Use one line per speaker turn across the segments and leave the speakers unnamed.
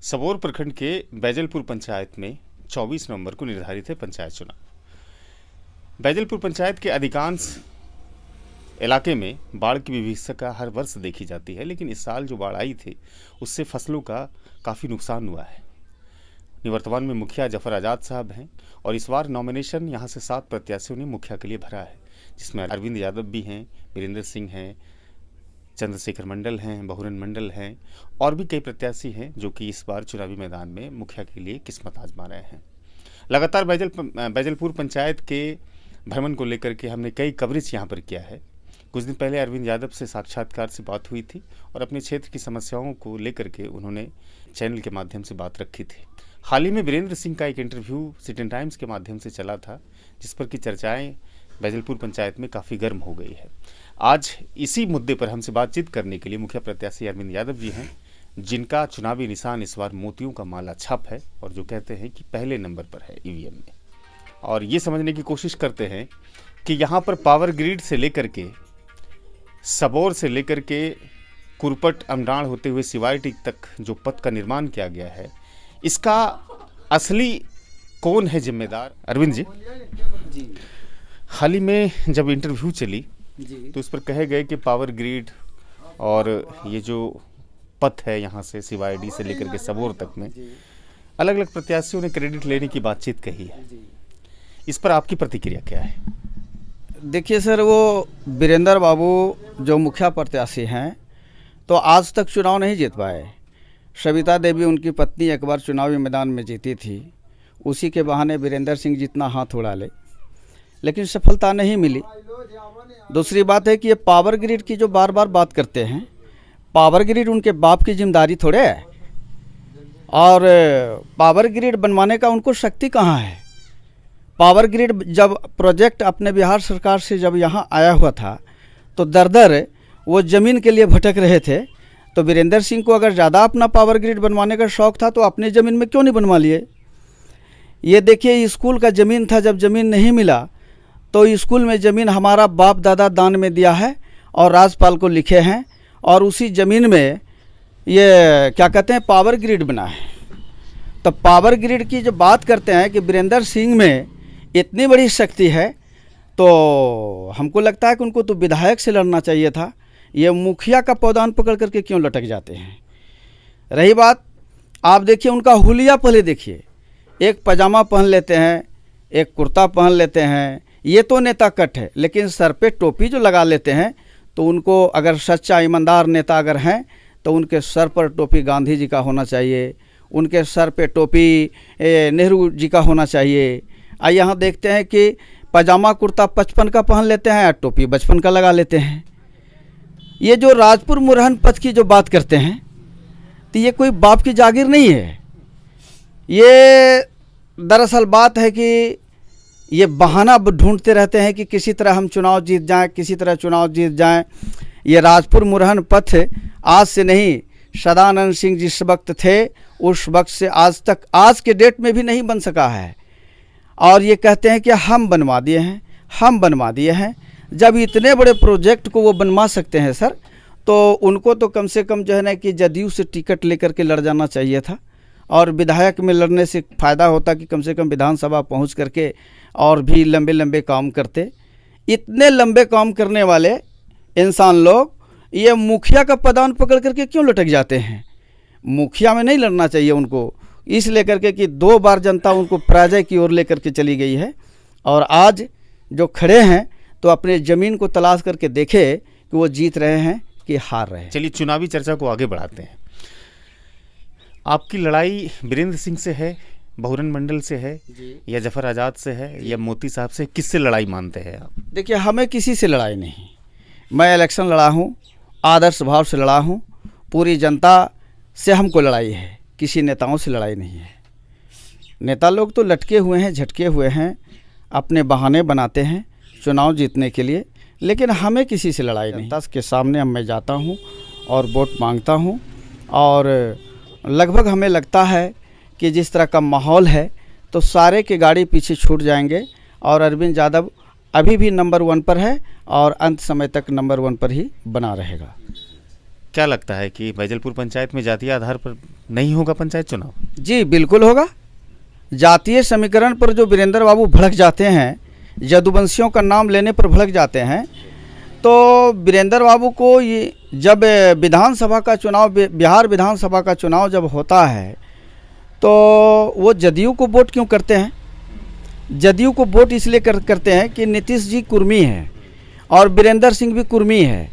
सबौर प्रखंड के बैजलपुर पंचायत में 24 नवंबर को निर्धारित है पंचायत चुनाव। बैजलपुर पंचायत के अधिकांश इलाके में बाढ़ की विभीषिका हर वर्ष देखी जाती है, लेकिन इस साल जो बाढ़ आई थी उससे फसलों का काफ़ी नुकसान हुआ है। निवर्तमान में मुखिया जफर आज़ाद साहब हैं और इस बार नॉमिनेशन यहां से 7 प्रत्याशियों ने मुखिया के लिए भरा है, जिसमें अरविंद यादव भी हैं, वीरेंद्र सिंह हैं, चंद्रशेखर मंडल हैं, बहुरन मंडल हैं और भी कई प्रत्याशी हैं जो कि इस बार चुनावी मैदान में मुखिया के लिए किस्मत आजमा रहे हैं। लगातार बैजलपुर पंचायत के भ्रमण को लेकर के हमने कई कवरेज यहाँ पर किया है। कुछ दिन पहले अरविंद यादव से साक्षात्कार से बात हुई थी और अपने क्षेत्र की समस्याओं को लेकर के उन्होंने चैनल के माध्यम से बात रखी थी। हाल ही में वीरेंद्र सिंह का एक इंटरव्यू सिटी टाइम्स के माध्यम से चला था, जिस पर की चर्चाएं बैजलपुर पंचायत में काफ़ी गर्म हो गई है। आज इसी मुद्दे पर हमसे बातचीत करने के लिए मुखिया प्रत्याशी अरविंद यादव जी हैं, जिनका चुनावी निशान इस बार मोतियों का माला छाप है और जो कहते हैं कि पहले नंबर पर है ईवीएम में। और ये समझने की कोशिश करते हैं कि यहाँ पर पावर ग्रिड से लेकर के सबौर से लेकर के कुरपट अमडाण होते हुए सिवायटी तक जो पथ का निर्माण किया गया है, इसका असली कौन है जिम्मेदार? अरविंद जी, हाल ही में जब इंटरव्यू चली तो उस पर कहे गए कि पावर ग्रिड और ये जो पथ है यहाँ से सिवायडी से लेकर के सबौर तक में अलग अलग प्रत्याशियों ने क्रेडिट लेने की बातचीत कही है। इस पर आपकी प्रतिक्रिया क्या है?
देखिए सर, वो वीरेंद्र बाबू जो मुखिया प्रत्याशी हैं तो आज तक चुनाव नहीं जीत पाए। सविता देवी उनकी पत्नी एक बार चुनावी मैदान में जीती थी, उसी के बहाने वीरेंद्र सिंह जितना हाथ उड़ा ले, लेकिन सफलता नहीं मिली। दूसरी बात है कि ये पावर ग्रिड की जो बार बार बात करते हैं, पावर ग्रिड उनके बाप की जिम्मेदारी थोड़े है और पावर ग्रिड बनवाने का उनको शक्ति कहाँ है। पावर ग्रिड जब प्रोजेक्ट अपने बिहार सरकार से जब यहाँ आया हुआ था तो दर दर वो ज़मीन के लिए भटक रहे थे। तो वीरेंद्र सिंह को अगर ज़्यादा अपना पावर ग्रिड बनवाने का शौक़ था तो अपने ज़मीन में क्यों नहीं बनवा लिए। ये देखिए, स्कूल का ज़मीन था, जब ज़मीन नहीं मिला तो स्कूल में ज़मीन हमारा बाप दादा दान में दिया है और राज्यपाल को लिखे हैं और उसी ज़मीन में ये क्या कहते हैं पावर ग्रिड बना है। तो पावर ग्रिड की जब बात करते हैं कि वीरेंद्र सिंह में इतनी बड़ी शक्ति है तो हमको लगता है कि उनको तो विधायक से लड़ना चाहिए था। ये मुखिया का पौधान पकड़ करके क्यों लटक जाते हैं। रही बात, आप देखिए उनका हुलिया पहले देखिए, एक पजामा पहन लेते हैं, एक कुर्ता पहन लेते हैं, ये तो नेता कट है, लेकिन सर पे टोपी जो लगा लेते हैं तो उनको अगर सच्चा ईमानदार नेता अगर हैं तो उनके सर पर टोपी गांधी जी का होना चाहिए, उनके सर पे टोपी नेहरू जी का होना चाहिए। यहाँ देखते हैं कि पजामा कुर्ता 55 का पहन लेते हैं और टोपी 55 का लगा लेते हैं। ये जो राजपुर मुरहन पथ की जो बात करते हैं तो ये कोई बाप की जागीर नहीं है। ये दरअसल बात है कि ये बहाना ढूंढते रहते हैं कि किसी तरह हम चुनाव जीत जाएं, किसी तरह चुनाव जीत जाएं। ये राजपुर मुरहन पथ आज से नहीं, सदानंद सिंह जिस वक्त थे उस वक्त से आज तक, आज के डेट में भी नहीं बन सका है। और ये कहते हैं कि हम बनवा दिए हैं, हम बनवा दिए हैं। जब इतने बड़े प्रोजेक्ट को वो बनवा सकते हैं सर, तो उनको तो कम से कम जो है ना कि जदयू से टिकट लेकर के लड़ जाना चाहिए था और विधायक में लड़ने से फ़ायदा होता कि कम से कम विधानसभा पहुंच करके और भी लंबे लंबे काम करते। इतने लंबे काम करने वाले इंसान लोग ये मुखिया का पदान पकड़ करके क्यों लटक जाते हैं। मुखिया में नहीं लड़ना चाहिए उनको, इस लेकर के कि 2 बार जनता उनको पराजय की ओर लेकर के चली गई है और आज जो खड़े हैं तो अपने ज़मीन को तलाश करके देखे कि वो जीत रहे हैं कि हार रहे हैं।
चलिए चुनावी चर्चा को आगे बढ़ाते हैं। आपकी लड़ाई वीरेंद्र सिंह से है, बहुरन मंडल से है या जफर आज़ाद से है या मोती साहब से? किससे लड़ाई मानते हैं आप?
देखिए, हमें किसी से लड़ाई नहीं। मैं इलेक्शन लड़ा हूँ, आदर्श भाव से लड़ा हूँ, पूरी जनता से हमको लड़ाई है, किसी नेताओं से लड़ाई नहीं है। नेता लोग तो लटके हुए हैं, झटके हुए हैं, अपने बहाने बनाते हैं चुनाव जीतने के लिए, लेकिन हमें किसी से लड़ाई नहीं। जनता के सामने मैं जाता हूँ और वोट मांगता हूँ और लगभग हमें लगता है कि जिस तरह का माहौल है तो सारे के गाड़ी पीछे छूट जाएंगे और अरविंद यादव अभी भी नंबर 1 पर है और अंत समय तक नंबर 1 पर ही बना रहेगा।
क्या लगता है कि बैजलपुर पंचायत में जातीय आधार पर नहीं होगा पंचायत चुनाव?
जी बिल्कुल होगा। जातीय समीकरण पर जो वीरेंद्र बाबू भड़क जाते हैं, यदुवंशियों का नाम लेने पर भड़क जाते हैं, तो वीरेंद्र बाबू को ये जब विधानसभा का चुनाव, बिहार विधानसभा का चुनाव जब होता है तो वो जदयू को वोट क्यों करते हैं? जदयू को वोट इसलिए करते हैं कि नीतीश जी कुर्मी है और वीरेंद्र सिंह भी कुर्मी है,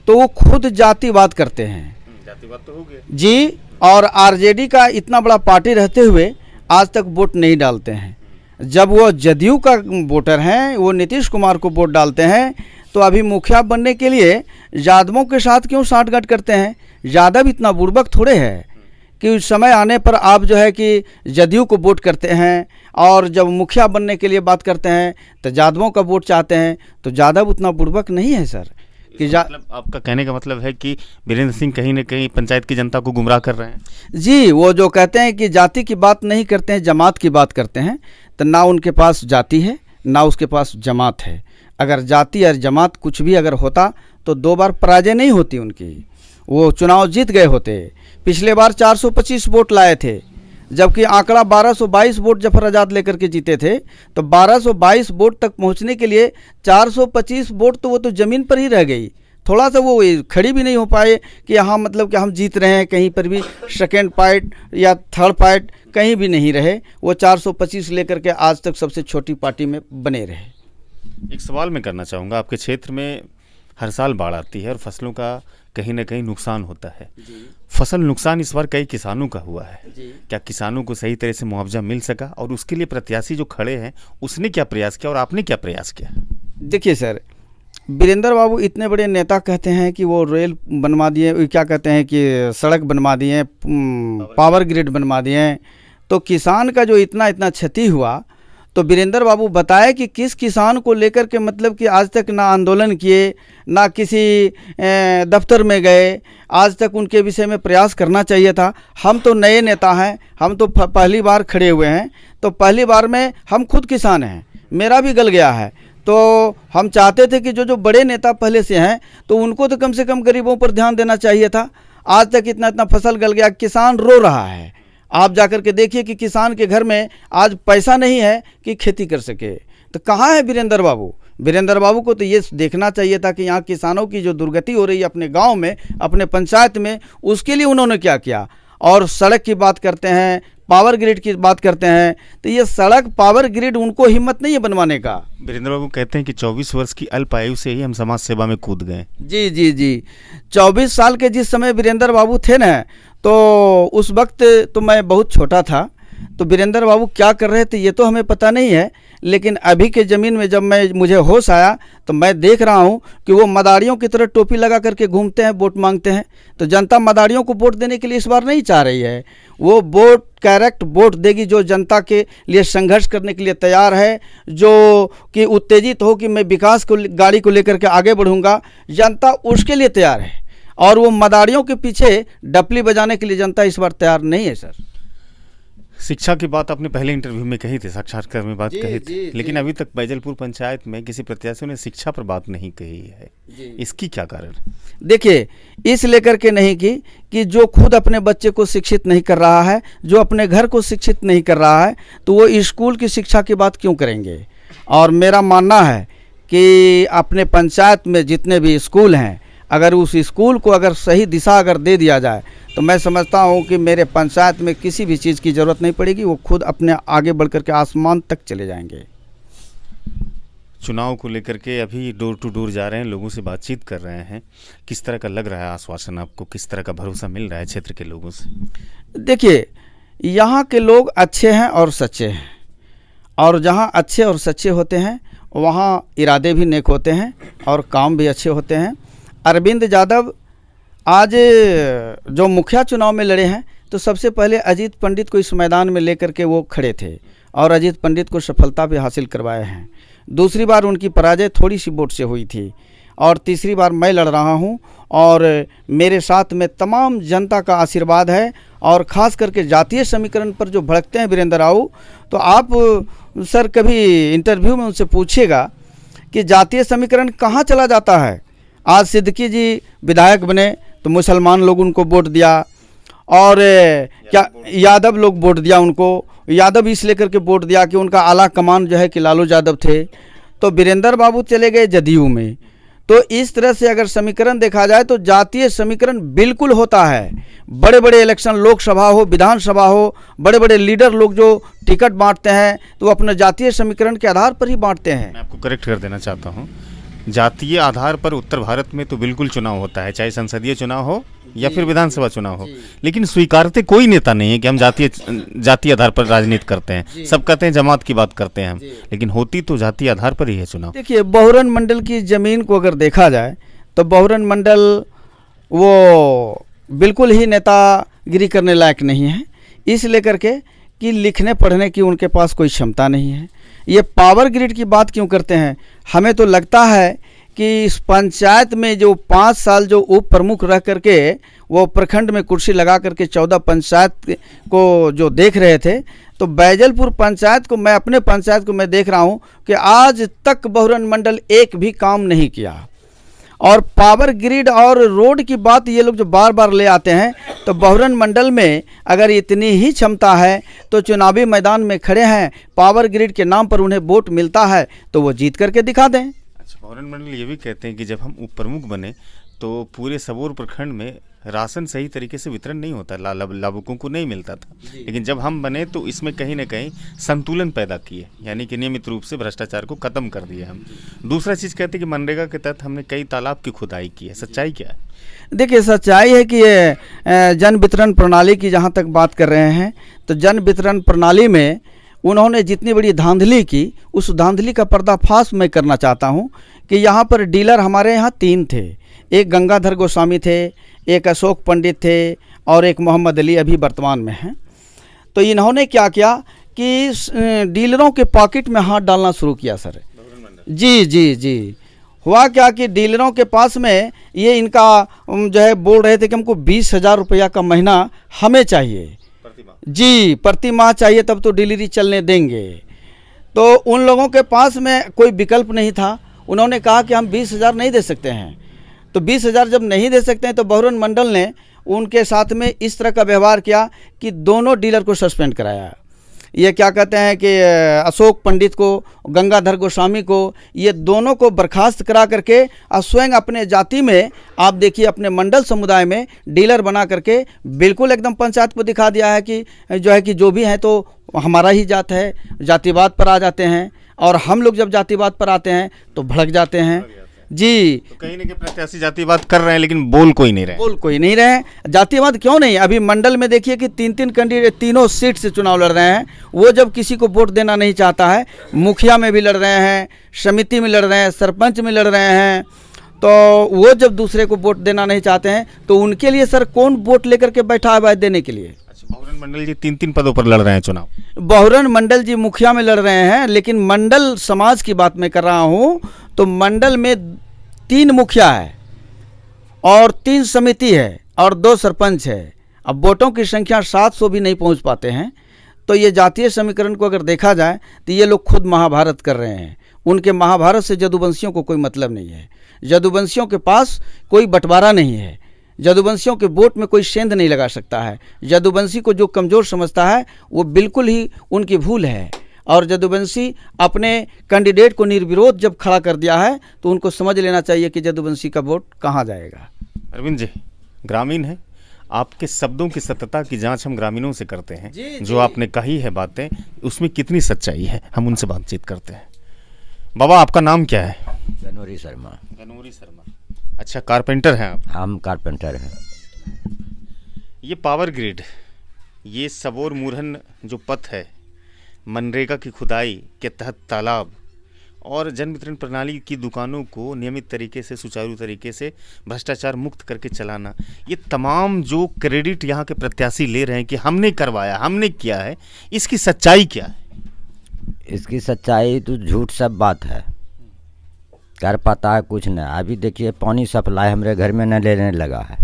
तो वो खुद जातिवाद करते हैं।
जातिवाद तो हो गया
जी। और आरजेडी का इतना बड़ा पार्टी रहते हुए आज तक वोट नहीं डालते हैं। जब वो जदयू का वोटर हैं, वो नीतीश कुमार को वोट डालते हैं, तो अभी मुखिया बनने के लिए यादवों के साथ क्यों साठगांठ करते हैं? यादव इतना बुड़बक थोड़े है कि उस समय आने पर आप जो है कि जदयू को वोट करते हैं, और जब मुखिया बनने के लिए बात करते हैं तो यादवों का वोट चाहते हैं। तो यादव उतना बुड़बक नहीं है सर कि
मतलब आपका कहने का मतलब है कि वीरेंद्र सिंह कहीं ना कहीं पंचायत की जनता को गुमराह कर रहे हैं?
जी, वो जो कहते हैं कि जाति की बात नहीं करते हैं, जमात की बात करते हैं, तो ना उनके पास जाति है ना उसके पास जमात है। अगर जाति और जमात कुछ भी अगर होता तो 2 बार पराजय नहीं होती उनकी, वो चुनाव जीत गए होते। पिछले बार 425 वोट लाए थे, जबकि आंकड़ा 1222 वोट जफर आज़ाद लेकर के जीते थे। तो 1222 वोट तक पहुंचने के लिए 425 वोट तो वो तो ज़मीन पर ही रह गई, थोड़ा सा वो खड़ी भी नहीं हो पाए कि यहाँ मतलब कि हम जीत रहे हैं, कहीं पर भी सेकेंड पार्ट या थर्ड पार्ट कहीं भी नहीं रहे। वो 425 लेकर के आज तक सबसे छोटी पार्टी में बने रहे।
एक सवाल मैं करना चाहूँगा, आपके क्षेत्र में हर साल बाढ़ आती है और फसलों का कहीं ना कहीं नुकसान होता है। फसल नुकसान इस बार कई किसानों का हुआ है। क्या किसानों को सही तरह से मुआवजा मिल सका, और उसके लिए प्रत्याशी जो खड़े हैं उसने क्या प्रयास किया और आपने क्या प्रयास किया?
देखिए सर, वीरेंद्र बाबू इतने बड़े नेता कहते हैं कि वो रेल बनवा दिए, क्या कहते हैं कि सड़क बनवा दिए, पावर ग्रिड बनवा दिए, तो किसान का जो इतना इतना क्षति हुआ, तो वीरेंद्र बाबू बताए कि किस किसान को लेकर के मतलब कि आज तक ना आंदोलन किए, ना किसी दफ्तर में गए, आज तक उनके विषय में प्रयास करना चाहिए था। हम तो नए नेता हैं, हम तो पहली बार खड़े हुए हैं, तो पहली बार में हम खुद किसान हैं, मेरा भी गल गया है। तो हम चाहते थे कि जो बड़े नेता पहले से हैं तो उनको तो कम से कम गरीबों पर ध्यान देना चाहिए था। आज तक इतना इतना फसल गल गया, किसान रो रहा है। आप जाकर के देखिए कि किसान के घर में आज पैसा नहीं है कि खेती कर सके, तो कहाँ है वीरेंद्र बाबू? वीरेंद्र बाबू को तो ये देखना चाहिए था कि यहाँ किसानों की जो दुर्गति हो रही है अपने गांव में, अपने पंचायत में, उसके लिए उन्होंने क्या किया। और सड़क की बात करते हैं, पावर ग्रिड की बात करते हैं, तो ये सड़क पावर ग्रिड उनको हिम्मत नहीं है बनवाने का।
वीरेंद्र बाबू कहते हैं कि 24 वर्ष की अल्प आयु से ही हम समाज सेवा में कूद गए।
जी जी जी, 24 साल के जिस समय वीरेंद्र बाबू थे ना, तो उस वक्त तो मैं बहुत छोटा था, तो वीरेंद्र बाबू क्या कर रहे थे ये तो हमें पता नहीं है। लेकिन अभी के ज़मीन में जब मुझे होश आया तो मैं देख रहा हूँ कि वो मदारियों की तरह टोपी लगा करके घूमते हैं, वोट मांगते हैं। तो जनता मदारियों को वोट देने के लिए इस बार नहीं चाह रही है, वो वोट करेक्ट वोट देगी जो जनता के लिए संघर्ष करने के लिए तैयार है, जो कि उत्तेजित हो कि मैं विकास को गाड़ी को लेकर के आगे बढ़ूँगा, जनता उसके लिए तैयार है। और वो मदारियों के पीछे डपली बजाने के लिए जनता इस बार तैयार नहीं है सर।
शिक्षा की बात आपने पहले इंटरव्यू में कही थी, साक्षात्कार में बात कही थी, लेकिन अभी तक बैजलपुर पंचायत में किसी प्रत्याशी ने शिक्षा पर बात नहीं कही है, इसकी क्या कारण?
देखिए, इस लेकर के नहीं की कि जो खुद अपने बच्चे को शिक्षित नहीं कर रहा है, जो अपने घर को शिक्षित नहीं कर रहा है, तो वो स्कूल की शिक्षा की बात क्यों करेंगे। और मेरा मानना है कि अपने पंचायत में जितने भी स्कूल हैं, अगर उस स्कूल को अगर सही दिशा अगर दे दिया जाए तो मैं समझता हूँ कि मेरे पंचायत में किसी भी चीज़ की ज़रूरत नहीं पड़ेगी, वो खुद अपने आगे बढ़ कर के आसमान तक चले जाएंगे।
चुनाव को लेकर के अभी डोर टू डोर जा रहे हैं, लोगों से बातचीत कर रहे हैं, किस तरह का लग रहा है आश्वासन आपको, किस तरह का भरोसा मिल रहा है क्षेत्र के लोगों से?
देखिए, यहाँ के लोग अच्छे हैं और सच्चे हैं, और जहाँ अच्छे और सच्चे होते हैं वहाँ इरादे भी नेक होते हैं और काम भी अच्छे होते हैं। अरविंद यादव आज जो मुखिया चुनाव में लड़े हैं, तो सबसे पहले अजीत पंडित को इस मैदान में लेकर के वो खड़े थे और अजीत पंडित को सफलता भी हासिल करवाए हैं। दूसरी बार उनकी पराजय थोड़ी सी वोट से हुई थी, और तीसरी बार मैं लड़ रहा हूं, और मेरे साथ में तमाम जनता का आशीर्वाद है। और ख़ास करके जातीय समीकरण पर जो भड़कते हैं वीरेंद्र राव, तो आप सर कभी इंटरव्यू में उनसे पूछिएगा कि जातीय समीकरण कहाँ चला जाता है। आज सिद्दीकी जी विधायक बने तो मुसलमान लोग उनको वोट दिया, और क्या यादव लोग वोट दिया उनको। यादव इस लेकर के वोट दिया कि उनका आला कमान जो है कि लालू यादव थे। तो वीरेंद्र बाबू चले गए जदयू में। तो इस तरह से अगर समीकरण देखा जाए तो जातीय समीकरण बिल्कुल होता है। बड़े बड़े इलेक्शन, लोकसभा हो, विधानसभा हो, बड़े बड़े लीडर लोग जो टिकट बांटते हैं तो वो अपने जातीय समीकरण के आधार पर ही बांटते हैं।
मैं आपको करेक्ट कर देना चाहता हूँ, जातीय आधार पर उत्तर भारत में तो बिल्कुल चुनाव होता है, चाहे संसदीय चुनाव हो या फिर विधानसभा चुनाव हो, लेकिन स्वीकारते कोई नेता नहीं है कि हम जातीय आधार पर राजनीति करते हैं। सब कहते हैं जमात की बात करते हैं हम, लेकिन होती तो जातीय आधार पर ही है चुनाव।
देखिए, बहुरन मंडल की ज़मीन को अगर देखा जाए तो बहुरन मंडल वो बिल्कुल ही नेतागिरी करने लायक नहीं है, इस लेकर के कि लिखने पढ़ने की उनके पास कोई क्षमता नहीं है। ये पावर ग्रिड की बात क्यों करते हैं? हमें तो लगता है कि इस पंचायत में जो 5 साल जो उप प्रमुख रह करके वो प्रखंड में कुर्सी लगा करके 14 पंचायत को जो देख रहे थे, तो बैजलपुर पंचायत को, मैं अपने पंचायत को मैं देख रहा हूँ कि आज तक बहुरन मंडल एक भी काम नहीं किया। और पावर ग्रिड और रोड की बात ये लोग जो बार बार ले आते हैं, तो बहुरन मंडल में अगर इतनी ही क्षमता है तो चुनावी मैदान में खड़े हैं, पावर ग्रिड के नाम पर उन्हें वोट मिलता है तो वो जीत करके दिखा दें।
अच्छा, बहुरन मंडल ये भी कहते हैं कि जब हम उप प्रमुख बने तो पूरे सबौर प्रखंड में राशन सही तरीके से वितरण नहीं होता, लाभुकों को नहीं मिलता था, लेकिन जब हम बने तो इसमें कहीं ना कहीं संतुलन पैदा किए, यानी कि नियमित रूप से भ्रष्टाचार को खत्म कर दिए हम। दूसरा चीज़ कहते हैं कि मनरेगा के तहत हमने कई तालाब की खुदाई की है, सच्चाई क्या है?
देखिए, सच्चाई है कि ये जन वितरण प्रणाली की जहाँ तक बात कर रहे हैं, तो जन वितरण प्रणाली में उन्होंने जितनी बड़ी धांधली की, उस धांधली का पर्दाफाश मैं करना चाहता हूँ कि यहाँ पर डीलर हमारे यहाँ 3 थे। एक गंगाधर गोस्वामी थे, एक अशोक पंडित थे और एक मोहम्मद अली अभी वर्तमान में हैं। तो इन्होंने क्या किया कि डीलरों के पॉकेट में हाथ डालना शुरू किया सर। जी हुआ क्या कि डीलरों के पास में ये इनका जो है बोल रहे थे कि हमको 20,000 रुपया का महीना हमें चाहिए, जी प्रति माह चाहिए, तब तो डिलीवरी चलने देंगे। तो उन लोगों के पास में कोई विकल्प नहीं था। उन्होंने कहा कि हम 20,000 नहीं दे सकते हैं। तो 20,000 जब नहीं दे सकते हैं तो बहुरन मंडल ने उनके साथ में इस तरह का व्यवहार किया कि दोनों डीलर को सस्पेंड कराया। ये क्या कहते हैं कि अशोक पंडित को, गंगाधर गोस्वामी को, ये दोनों को बर्खास्त करा करके और स्वयं अपने जाति में, आप देखिए अपने मंडल समुदाय में डीलर बना करके बिल्कुल एकदम पंचायत को दिखा दिया है कि जो है कि जो भी है तो हमारा ही जात है। जातिवाद पर आ जाते हैं और हम लोग जब जातिवाद पर आते हैं तो भड़क जाते हैं। जी,
तो कहीं ना कहीं प्रत्याशी जातिवाद कर रहे हैं लेकिन बोल कोई नहीं रहे। जातिवाद क्यों नहीं? अभी मंडल में देखिए कि 3 कैंडिडेट तीनों सीट से चुनाव लड़ रहे हैं। वो जब किसी को वोट देना नहीं चाहता है, मुखिया में भी लड़ रहे हैं, समिति में लड़ रहे हैं, सरपंच में लड़ रहे हैं, तो वो जब दूसरे को वोट देना नहीं चाहते हैं तो उनके लिए सर कौन वोट लेकर के बैठा है देने के लिए? बहुरन मंडल जी 3 पदों पर लड़ रहे हैं चुनाव।
बहुरन मंडल जी मुखिया में लड़ रहे हैं, लेकिन मंडल समाज की बात मैं कर रहा हूँ। तो मंडल में 3 मुखिया है और 3 समिति है और 2 सरपंच है। अब वोटों की संख्या 700 भी नहीं पहुँच पाते हैं। तो ये जातीय समीकरण को अगर देखा जाए तो ये लोग खुद महाभारत कर रहे हैं। उनके महाभारत से जदुवंशियों को कोई मतलब नहीं है। जदुवंशियों के पास कोई बंटवारा नहीं है। जदुवंशियों के वोट में कोई सेंध नहीं लगा सकता है। जदुवंशी को जो कमज़ोर समझता है वो बिल्कुल ही उनकी भूल है। और जदुवंशी अपने कैंडिडेट को निर्विरोध जब खड़ा कर दिया है तो उनको समझ लेना चाहिए कि जदुवंशी का वोट कहाँ जाएगा।
अरविंद जी ग्रामीण है, आपके शब्दों की सत्यता की जांच हम ग्रामीणों से करते हैं। जो आपने कही है बातें, उसमें कितनी सच्चाई है, हम उनसे बातचीत करते हैं। बाबा, आपका नाम क्या है?
गनोरी शर्मा।
गनोरी शर्मा, अच्छा कारपेंटर हैं आप?
हम कारपेंटर हैं।
ये पावर ग्रिड, ये सबौर मुरहन जो पथ है, मनरेगा की खुदाई के तहत तालाब और जन वितरण प्रणाली की दुकानों को नियमित तरीके से, सुचारू तरीके से भ्रष्टाचार मुक्त करके चलाना, ये तमाम जो क्रेडिट यहाँ के प्रत्याशी ले रहे हैं कि हमने करवाया, हमने किया है, इसकी सच्चाई क्या है?
इसकी सच्चाई तो झूठ सब बात है, कर पाता है कुछ नहीं। अभी देखिए पानी सप्लाई हमारे घर में न लेने लगा है,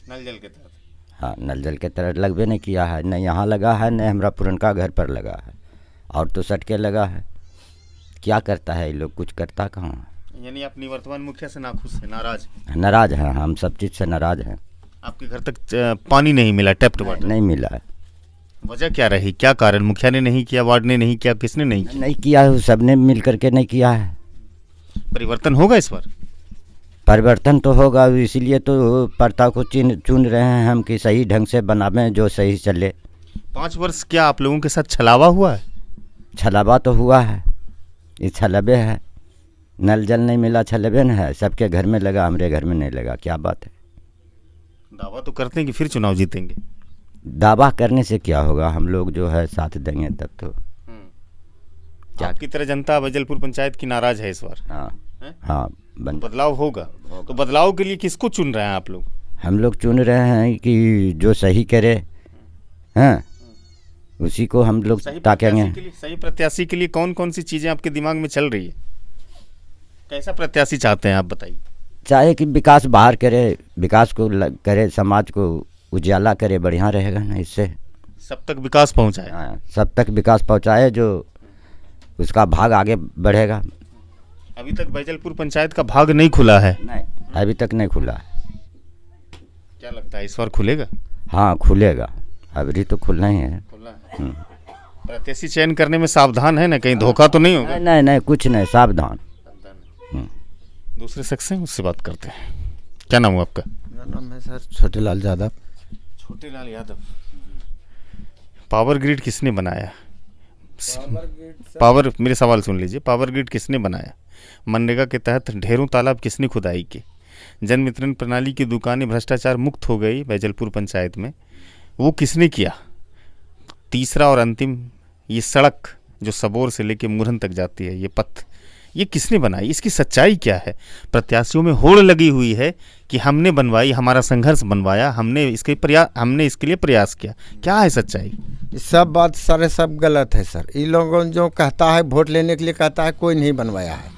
नल जल के तहत।
हाँ, नल जल के तरह लगबे नहीं किया है, न यहाँ लगा है न हमारा पुरनका घर पर लगा है, और तो सट के लगा है। क्या करता है ये लोग, कुछ करता कहाँ है?
यानी अपनी वर्तमान मुखिया से नाखुश है, नाराज
हैं, हम सब चीज़ से नाराज हैं।
आपके घर तक पानी नहीं मिला, टैप्ड वाटर
नहीं मिला है।
वजह क्या रही, क्या कारण? मुखिया ने नहीं किया, वार्ड ने नहीं किया, किसने नहीं किया?
नहीं किया है, सबने मिल करके नहीं किया है।
परिवर्तन होगा इस बार?
परिवर्तन तो होगा, इसीलिए तो प्रथा को चुन रहे हैं हम कि सही ढंग से बनावें जो सही चले।
5 वर्ष क्या आप लोगों के साथ छलावा हुआ है?
छलावा तो हुआ है, ये छलबे है। नल जल नहीं मिला, छलबे न है। सबके घर में लगा, हमारे घर में नहीं लगा, क्या बात है।
दावा तो करते हैं कि फिर चुनाव जीतेंगे।
दावा करने से क्या होगा, हम लोग जो है साथ देंगे तब तो। क्या?
आपकी तरह जनता बैजलपुर पंचायत की नाराज है इस बार?
हाँ
हैं?
हाँ,
बदलाव होगा। तो बदलाव के लिए किसको चुन रहे हैं आप लोग?
हम लोग चुन रहे हैं कि जो सही करे, हैं, उसी को हम लोग ताकेंगे।
सही प्रत्याशी के लिए कौन कौन सी चीजें आपके दिमाग में चल रही है? कैसा प्रत्याशी चाहते हैं आप, बताइए।
चाहे कि विकास बाहर करे, विकास को करे, समाज को उजाला करे, बढ़िया रहेगा ना इससे।
सब तक विकास पहुंचाए।
हाँ, सब तक विकास पहुंचाए, जो उसका भाग आगे बढ़ेगा।
अभी तक बैजलपुर पंचायत का भाग नहीं खुला है?
नहीं, अभी तक नहीं खुला है।
क्या लगता है इस बार खुलेगा?
हाँ खुलेगा, अभी तो खुलना ही है।
खुलना है। प्रत्याशी चयन करने में सावधान है ना, कहीं धोखा तो नहीं होगा?
नहीं नहीं, कुछ नहीं, सावधान।
दूसरे शख्स हैं, उससे बात करते हैं। क्या नाम है आपका?
मेरा नाम है sir Chhotelal Yadav.
Chhotelal Yadav. Power grid किसने बनाया? पावर, मेरे सवाल सुन लीजिए। पावर ग्रिड किसने बनाया? मनरेगा के तहत ढेरों तालाब किसने खुदाई की? जन वितरण प्रणाली की दुकानें भ्रष्टाचार मुक्त हो गई बैजलपुर पंचायत में, वो किसने किया? तीसरा और अंतिम, ये सड़क जो सबोर से लेके मुरहन तक जाती है, ये पथ, ये किसने बनाई? इसकी सच्चाई क्या है? प्रत्याशियों में होड़ लगी हुई है कि हमने बनवाई, हमारा संघर्ष बनवाया, हमने इसके लिए प्रयास किया। क्या है सच्चाई?
सब बात सारे सब गलत है सर। ये लोगों जो कहता है वोट लेने के लिए कहता है, कोई नहीं बनवाया है।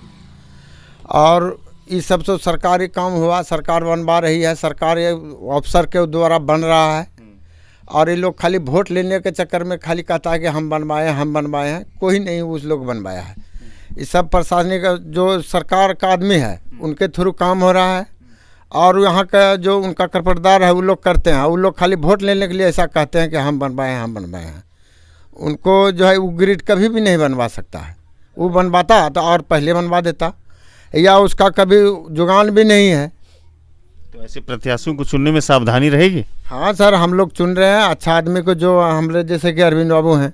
और ये सब तो सरकारी काम हुआ, सरकार बनवा रही है, सरकार अफसर के द्वारा बन रहा है। और ये लोग खाली वोट लेने के चक्कर में खाली कहता है कि हम बनवाए हैं। कोई नहीं उस लोग बनवाया है। ये सब प्रशासनिक जो सरकार का आदमी है उनके थ्रू काम हो रहा है। और यहाँ का जो उनका कर्परदार है वो लोग करते हैं। वो लोग खाली वोट लेने के लिए ऐसा कहते हैं कि हम बनवाए हैं। उनको जो है वो ग्रिड कभी भी नहीं बनवा सकता है। वो बनवाता तो और पहले बनवा देता, या उसका कभी जुगान भी नहीं है।
तो ऐसे प्रत्याशियों को चुनने में सावधानी रहेगी?
हाँ सर, हम लोग चुन रहे हैं अच्छा आदमी को, जो हमारे जैसे कि अरविंद बाबू हैं,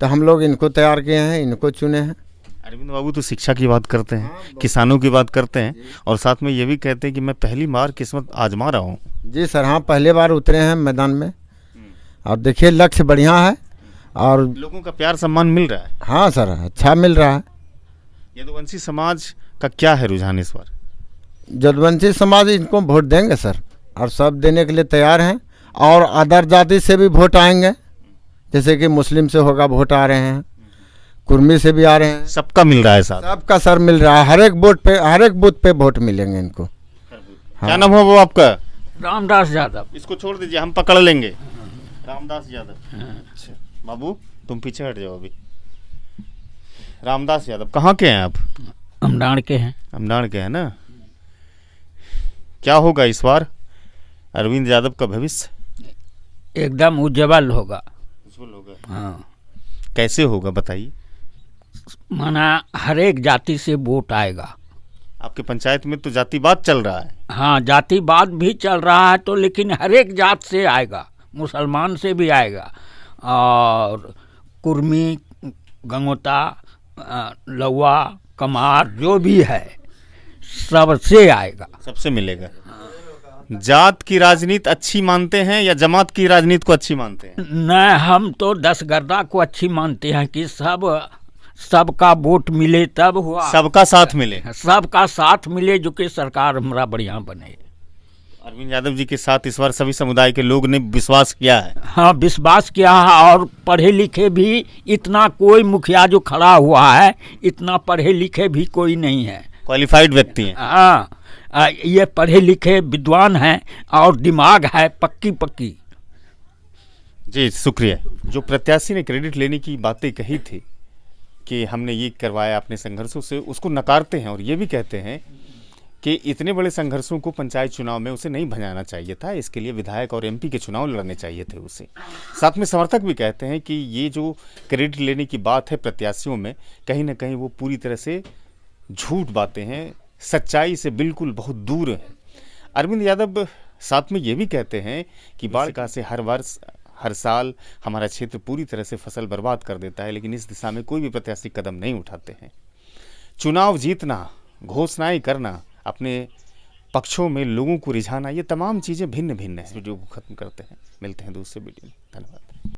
तो हम लोग इनको तैयार किए हैं, इनको चुने हैं।
अरविंद बाबू तो शिक्षा की बात करते हैं, किसानों की बात करते हैं, और साथ में ये भी कहते हैं कि मैं पहली बार किस्मत आजमा रहा हूँ।
जी सर, हाँ पहले बार उतरे हैं मैदान में। और देखिए लक्ष्य बढ़िया है और
लोगों का प्यार सम्मान मिल रहा है।
हाँ सर, अच्छा मिल रहा है।
यदुवंशी समाज का क्या है रुझान इस बार?
यदुवंशी समाज इनको वोट देंगे सर, और सब देने के लिए तैयार हैं। और अदर जाति से भी वोट आएंगे, जैसे कि मुस्लिम से होगा वोट आ रहे हैं, कुर्मी से भी आ रहे हैं।
सबका मिल रहा है साथ?
सबका सर मिल रहा है। हर एक बूथ पे वोट मिलेंगे इनको। हाँ।
क्या नाम हो वो आपका?
रामदास यादव।
इसको छोड़ दीजिए, हम पकड़ लेंगे। रामदास यादव। अच्छा बाबू, तुम पीछे हट जाओ अभी। रामदास यादव, कहाँ के हैं आप?
अमडाण के हैं।
अमडाण के हैं ना। क्या होगा इस बार अरविंद यादव का भविष्य?
एकदम उज्जवल होगा।
उज्जवल होगा।
हाँ,
कैसे होगा बताइए।
माना हर एक जाति से वोट आएगा।
आपके पंचायत में तो जातिवाद चल रहा है।
हाँ, जातिवाद भी चल रहा है, तो लेकिन हर एक जात से आएगा, मुसलमान से भी आएगा, और कुर्मी, गंगोता, लौवा, कमार, जो भी है सबसे आएगा,
सबसे मिलेगा। जात की राजनीति अच्छी मानते हैं या जमात की राजनीति को अच्छी मानते हैं?
न, हम तो दसगर्दा को अच्छी मानते हैं कि सबका वोट मिले तब हुआ,
सबका साथ मिले,
सबका साथ मिले, जो कि सरकार हमारा बढ़िया बने।
अरविंद यादव जी के साथ इस बार सभी समुदाय के लोग ने विश्वास किया है।
हाँ, विश्वास किया है। और पढ़े लिखे भी इतना कोई मुखिया जो खड़ा हुआ है, इतना पढ़े लिखे भी कोई नहीं है।
क्वालिफाइड व्यक्ति हैं।
हाँ, ये पढ़े लिखे विद्वान हैं और दिमाग है पक्की।
जी शुक्रिया। जो प्रत्याशी ने क्रेडिट लेने की बातें कही थी कि हमने ये करवाया अपने संघर्षों से, उसको नकारते हैं और ये भी कहते हैं कि इतने बड़े संघर्षों को पंचायत चुनाव में उसे नहीं भजाना चाहिए था। इसके लिए विधायक और एमपी के चुनाव लड़ने चाहिए थे उसे। साथ में समर्थक भी कहते हैं कि ये जो क्रेडिट लेने की बात है प्रत्याशियों में, कहीं ना कहीं वो पूरी तरह से झूठ बातें हैं, सच्चाई से बिल्कुल बहुत दूर है। अरविंद यादव साथ में ये भी कहते हैं कि बाढ़ का से हर वर्ष हर साल हमारा क्षेत्र पूरी तरह से फसल बर्बाद कर देता है, लेकिन इस दिशा में कोई भी प्रत्याशी कदम नहीं उठाते हैं। चुनाव जीतना, घोषणाएं करना, अपने पक्षों में लोगों को रिझाना, ये तमाम चीज़ें भिन्न भिन्न हैं। इस वीडियो को खत्म करते हैं, मिलते हैं दूसरे वीडियो में। धन्यवाद।